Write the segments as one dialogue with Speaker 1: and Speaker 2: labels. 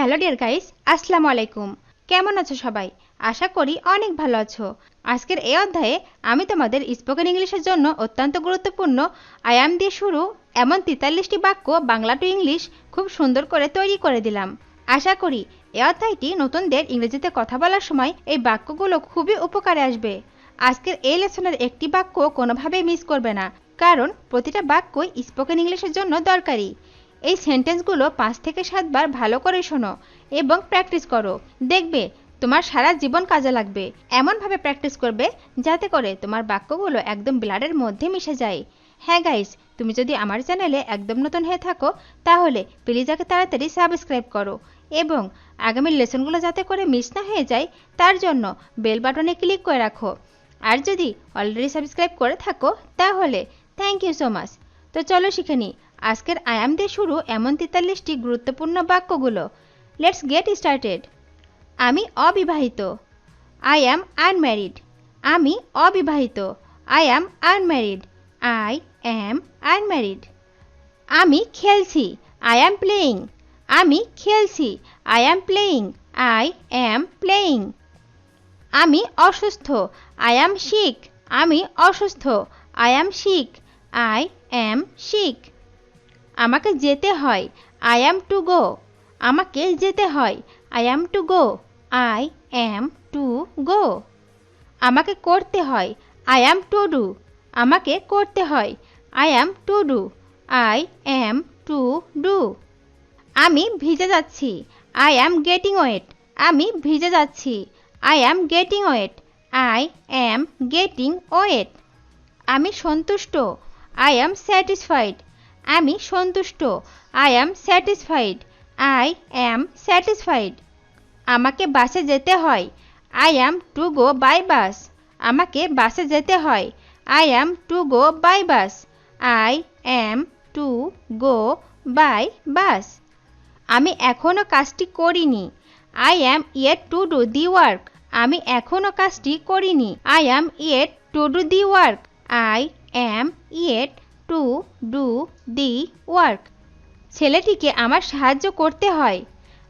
Speaker 1: Hello dear guys, আসসালামু আলাইকুম। কেমন আছো সবাই? আশা করি অনেক ভালো আছো। আজকের এই অধ্যায়ে আমি তোমাদের স্পোকেন ইংলিশের জন্য অত্যন্ত গুরুত্বপূর্ণ আই অ্যাম দিয়ে শুরু এমন ৪৩টি বাক্য বাংলা টু ইংলিশ খুব সুন্দর করে তৈরি করে দিলাম। আশা করি এই অধ্যায়টি নতুনদের ইংরেজিতে কথা বলার সময় এই বাক্যগুলো খুবই উপকারে আসবে। আজকের এই লেসনের একটি বাক্য কোনোভাবেই মিস করবে না, কারণ প্রতিটা বাক্যই স্পোকেন ইংলিশের জন্য দরকারি। এই সেন্টেন্সগুলো ৫ থেকে ৭ বার ভালো করে শোনো এবং প্র্যাকটিস করো। দেখবে তোমার সারা জীবন কাজে লাগবে। এমনভাবে প্র্যাকটিস করবে যাতে করে তোমার বাক্যগুলো একদম ব্লাডের মধ্যে মিশে যায়। হ্যাঁ গাইস, তুমি যদি আমার চ্যানেলে একদম নতুন হয়ে থাকো তাহলে প্লিজ আগে তাড়াতাড়ি সাবস্ক্রাইব করো এবং আগামী লেসনগুলো যাতে করে মিস না হয়ে যায় তার জন্য বেল বাটনে ক্লিক করে রাখো। আর যদি অলরেডি সাবস্ক্রাইব করে থাকো তাহলে থ্যাংক ইউ সো মাচ। তো চলো শিখে নিই আজকের আই অ্যাম দিয়ে শুরু এমন ৪৩টি গুরুত্বপূর্ণ বাক্যগুলো। Let's get started. আমি অবিবাহিত। I am unmarried. আমি অবিবাহিত। I am unmarried. I am unmarried. আমি খেলছি। I am playing. আমি খেলছি। I am playing. I am playing. আমি অসুস্থ। I am sick. আমি অসুস্থ। I am sick. I am sick. আমাকে যেতে হয়। I am to go. আমাকে যেতে হয়। I am to go. I am to go. আমাকে করতে হয়। I am to do. আমাকে করতে হয়। I am to do. I am to do. আমি ভিজে যাচ্ছি। I am getting wet. আমি ভিজে যাচ্ছি। I am getting wet. I am getting wet. আমি সন্তুষ্ট। I am satisfied. আমি সন্তুষ্ট। I am satisfied. I am satisfied. আমাকে বাসে যেতে হয়। I am to go by bus. আমাকে বাসে যেতে হয়। I am to go by bus. I am to go by bus. আমি এখনও কাজটি করিনি। I am yet to do the work. আমি এখনও কাজটি করিনি। I am yet to do the work. I am yet to do the work. ছেলেটিকে আমার সাহায্য করতে হয়।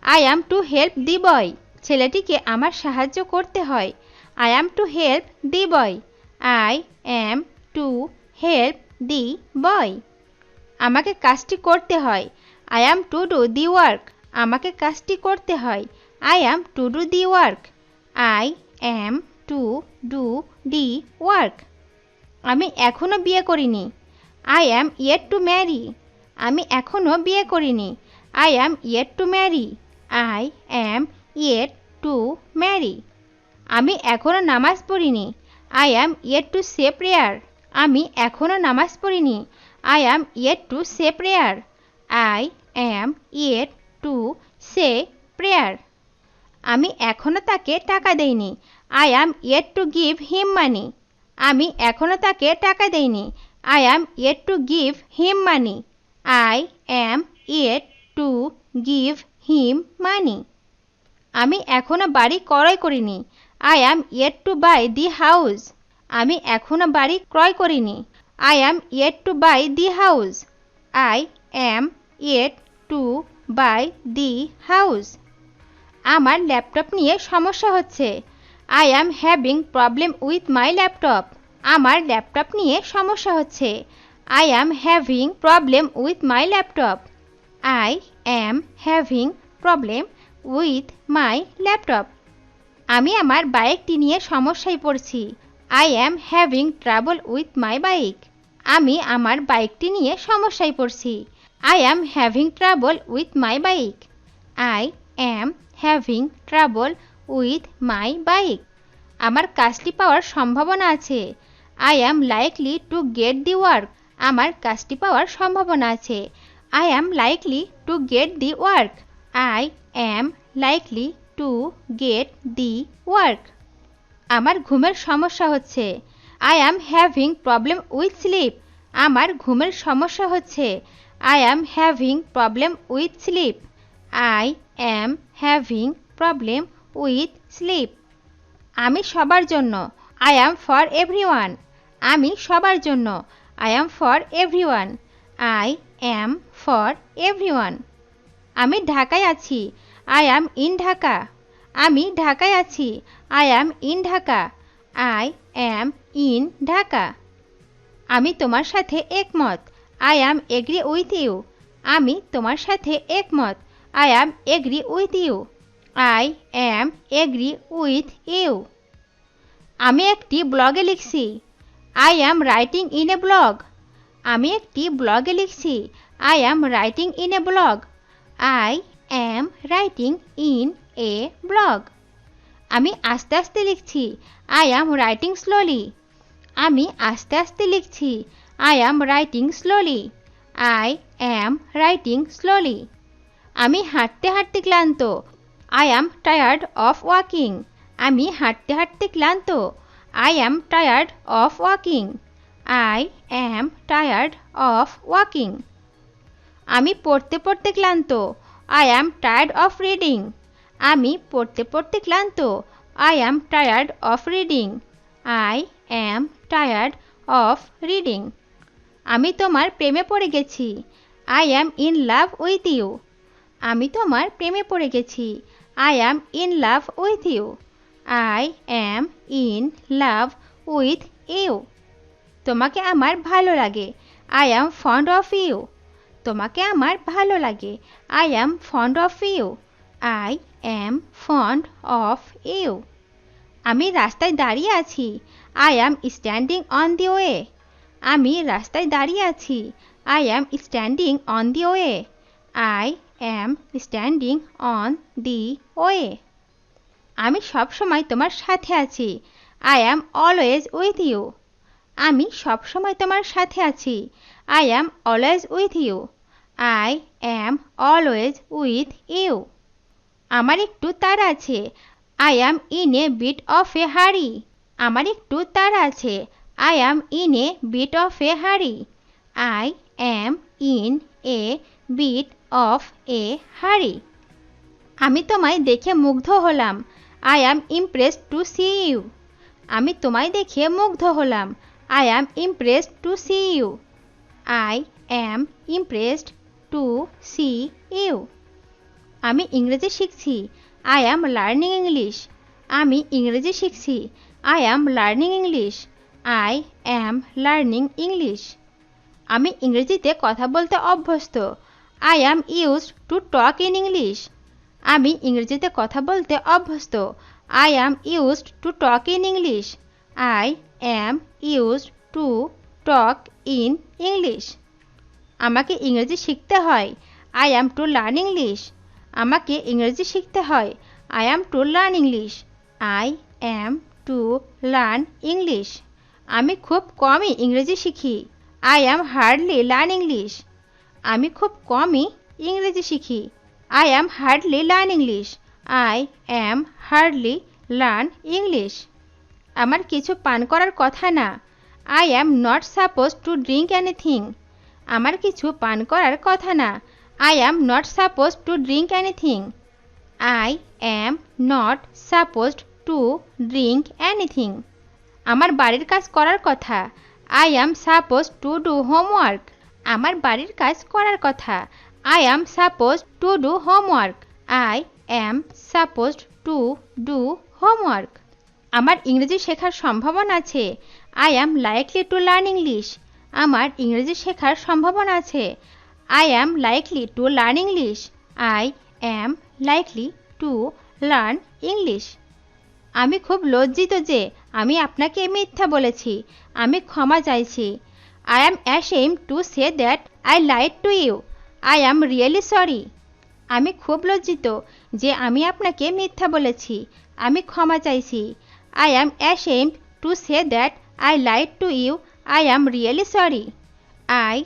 Speaker 1: I am to help the boy. ছেলেটিকে আমার সাহায্য করতে হয়। I am to help the boy. I am to help the boy. আমাকে কাজটি করতে হয়। I am to do the work. আমাকে কাজটি করতে হয়। I am to do the work. I am to do the work. আমি এখনও বিয়ে করিনি। I am yet to marry. আমি এখনও বিয়ে করিনি। I am yet to marry. I am yet to marry. আমি এখনও নামাজ পড়িনি। I am yet to say prayer. আমি এখনও নামাজ পড়িনি। I am yet to say prayer. I am yet to say prayer. আমি এখনও তাকে টাকা দেইনি। I am yet to give him money. আমি এখনও তাকে টাকা দেইনি। I am yet to give him money. I am yet to give him money. আমি এখনও বাড়ি ক্রয় করিনি। I am yet to buy the house. আমি এখনও বাড়ি ক্রয় করিনি। I am yet to buy the house. I am yet to buy the house. আমার ল্যাপটপ নিয়ে সমস্যা হচ্ছে। I am having problem with my laptop. আমার ল্যাপটপ নিয়ে সমস্যা হচ্ছে। I am having problem with my laptop. I am having problem with my laptop. আমি আমার বাইকটি নিয়ে সমস্যায় পড়ছি। I am having trouble with my bike. আমি আমার বাইকটি নিয়ে সমস্যায় পড়ছি। I am having trouble with my bike. I am having trouble with my bike. আমার কাজটি পাওয়ার সম্ভাবনা আছে। I am likely to get the work. আমার কাজটি পাওয়ার সম্ভাবনা আছে। I am likely to get the work. I am likely to get the work. আমার ঘুমের সমস্যা হচ্ছে। I am having problem with sleep. আমার ঘুমের সমস্যা হচ্ছে। I am having problem with sleep. I am having problem with sleep. আমি সবার জন্য। I am for everyone. আমি সবার জন্য। I am for everyone. I am for everyone. আমি ঢাকায় আছি। I am in Dhaka. আমি ঢাকায় আছি। I am in Dhaka. I am in Dhaka. আমি তোমার সাথে একমত। I am agree with you. আমি তোমার সাথে একমত। I am agree with you. I am agree with you. আমি একটি ব্লগে লিখছি। I am writing in a blog. আমি একটি ব্লগে লিখছি। I am writing in a blog. I am writing in a blog. আমি আস্তে আস্তে লিখছি। I am writing slowly. আমি আস্তে আস্তে লিখছি। I am writing slowly. I am writing slowly. আমি হাঁটতে হাঁটতে ক্লান্ত। I am tired of walking. আমি হাঁটতে হাঁটতে ক্লান্ত। I am tired of walking. I am tired of walking. আমি পড়তে পড়তে ক্লান্ত। I am tired of reading. আমি পড়তে পড়তে ক্লান্ত। I am tired of reading. I am tired of reading. আমি তোমার প্রেমে পড়ে গেছি। I am in love with you. আমি তোমার প্রেমে পড়ে গেছি। I am in love with you. I am in love with you. তোমাকে আমার ভালো লাগে। I am fond of you. তোমাকে আমার ভালো লাগে। I am fond of you. I am fond of you. আমি রাস্তায় দাঁড়িয়ে আছি। I am standing on the way. আমি রাস্তায় দাঁড়িয়ে আছি। I am standing on the way. I am standing on the way. আমি সব সময় তোমার সাথে আছি। I am always with you. আমি সব সময় তোমার সাথে আছি। I am always with you. I am always with you. আমার একটু তাড়া আছে। I am in a bit of a hurry. আমার একটু তাড়া আছে। I am in a bit of a hurry. I am in a bit of a hurry. আমি তোমায় দেখে মুগ্ধ হলাম। I am impressed to see you. আমি তোমায় দেখে মুগ্ধ হলাম। I am impressed to see you. I am impressed to see you. আমি ইংরেজি শিখছি। I am learning English. আমি ইংরেজি শিখছি। I am learning English. I am learning English. আমি ইংরেজিতে কথা বলতে অভ্যস্ত। I am used to talk in English. আমি ইংরেজিতে কথা বলতে অভ্যস্ত। I am used to talk in English. I am used to talk in English. আমাকে ইংরেজি শিখতে হয়। I am to learn English. আমাকে ইংরেজি শিখতে হয়। I am to learn English. I am to learn English. আমি খুব কমই ইংরেজি শিখি। I am hardly learn English. আমি খুব কমই ইংরেজি শিখি। I am hardly learn English. I am hardly learn English. আমার কিছু পান করার কথা না। I am not supposed to drink anything. আমার কিছু পান করার কথা না। I am not supposed to drink anything. I am not supposed to drink anything. আমার বাড়ির কাজ করার কথা। I am supposed to do homework. আমার বাড়ির কাজ করার কথা। I am supposed to do homework. I am supposed to do homework. আমার ইংরেজি শেখার সম্ভাবনা আছে। I am likely to learn English. আমার ইংরেজি শেখার সম্ভাবনা আছে। I am likely to learn English. I am likely to learn English. আমি খুব লজ্জিত যে আমি আপনাকে মিথ্যা বলেছি। আমি ক্ষমা চাইছি। I am ashamed to say that I lied to you. I am really sorry. আমি খুব লজ্জিত যে আমি আপনাকে মিথ্যা বলেছি। আমি ক্ষমা চাইছি। I am ashamed to say that I lied to you. I am really sorry. I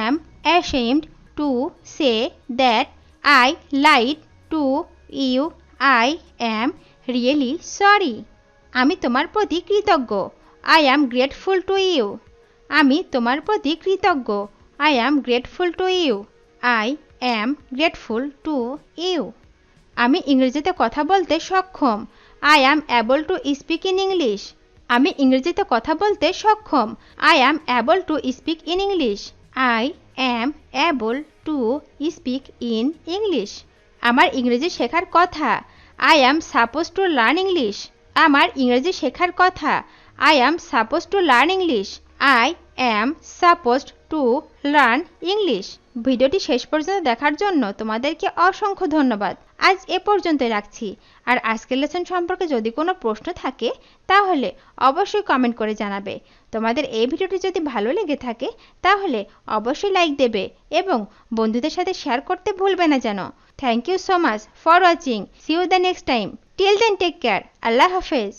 Speaker 1: am ashamed to say that I lied to you. I am really sorry. আমি তোমার প্রতি কৃতজ্ঞ। I am grateful to you. আমি তোমার প্রতি কৃতজ্ঞ। I am grateful to you. I am grateful to you. আমি ইংরেজিতে কথা বলতে সক্ষম। I am able to speak in English. আমি ইংরেজিতে কথা বলতে সক্ষম। I am able to speak in English. I am able to speak in English. আমার ইংরেজি শেখার কথা। I am supposed to learn English. আমার ইংরেজি শেখার কথা। I am supposed to learn English. I am supposed to learn English. ভিডিওটি শেষ পর্যন্ত দেখার জন্য তোমাদেরকে অসংখ্য ধন্যবাদ। আজ এ পর্যন্ত রাখছি। আর আজকের লেসন সম্পর্কে যদি কোনো প্রশ্ন থাকে তাহলে অবশ্যই কমেন্ট করে জানাবে। তোমাদের এই ভিডিওটি যদি ভালো লেগে থাকে তাহলে অবশ্যই লাইক দেবে এবং বন্ধুদের সাথে শেয়ার করতে ভুলবে না যেন। Thank you so much for watching. See you the next time. Till then take care. আল্লাহ হাফেজ।